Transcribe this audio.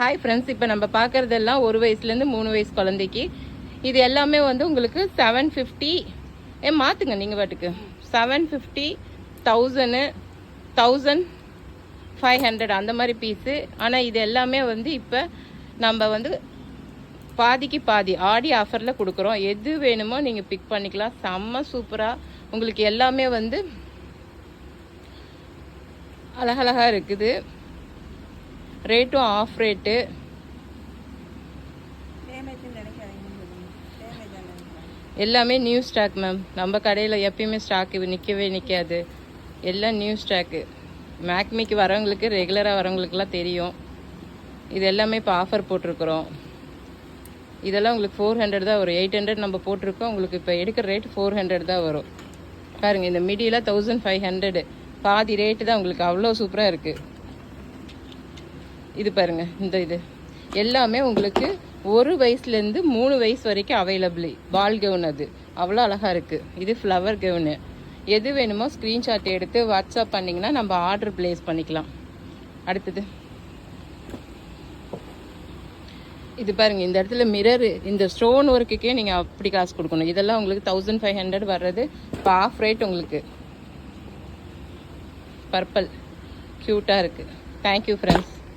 Hi friends, இப்போ நம்ம பார்க்குறதெல்லாம் 1 வயசுலேருந்து 3 வயசு குழந்தைக்கு. இது எல்லாமே வந்து உங்களுக்கு 750. மாற்றுங்க நீங்கள் பாட்டுக்கு. 750, 1000, 1500 அந்த மாதிரி பீஸு. ஆனால் இது எல்லாமே வந்து இப்போ நம்ம வந்து பாதிக்கு பாதி ஆடி ஆஃபரில் கொடுக்குறோம். எது வேணுமோ நீங்கள் பிக் பண்ணிக்கலாம். செம்ம சூப்பராக உங்களுக்கு எல்லாமே வந்து அழகழகாக இருக்குது. ரேட்டும் ஆஃப் ரேட்டு. எல்லாமே நியூ ஸ்டாக் மேம். நம்ம கடையில் எப்பயுமே ஸ்டாக்கு நிற்காது. எல்லாம் நியூ ஸ்டாக்கு. மேக்மிக்கு வரவங்களுக்கு, ரெகுலராக வரவங்களுக்குலாம் தெரியும். இது எல்லாமே இப்போ ஆஃபர் போட்டிருக்குறோம். இதெல்லாம் உங்களுக்கு 400 தான் வரும். 800 நம்ம போட்டிருக்கோம். உங்களுக்கு இப்போ எடுக்கிற ரேட் 400 தான் வரும். பாருங்கள், இந்த மிடியில் 1500 பாதி ரேட்டு தான் உங்களுக்கு. அவ்வளோ சூப்பராக இருக்குது. இது பாருங்கள், இது எல்லாமே உங்களுக்கு 1 வயசுலேருந்து 3 வயசு வரைக்கும் அவைலபிள். பால் கவுன் அது அவ்வளோ அழகாக இருக்குது. இது ஃப்ளவர் கவுனு. எது வேணுமோ ஸ்க்ரீன்ஷாட் எடுத்து வாட்ஸ்அப் பண்ணிங்கன்னா நம்ம ஆர்டர் ப்ளேஸ் பண்ணிக்கலாம். அடுத்தது இது பாருங்கள், இந்த இடத்துல மிரரு, இந்த ஸ்டோன் ஒர்க்குக்கே நீங்கள் அப்படி காசு கொடுக்கணும். இதெல்லாம் உங்களுக்கு 1500 வர்றது இப்போ ஆஃப் ரேட். உங்களுக்கு பர்பிள் க்யூட்டாக இருக்குது. Thank you friends.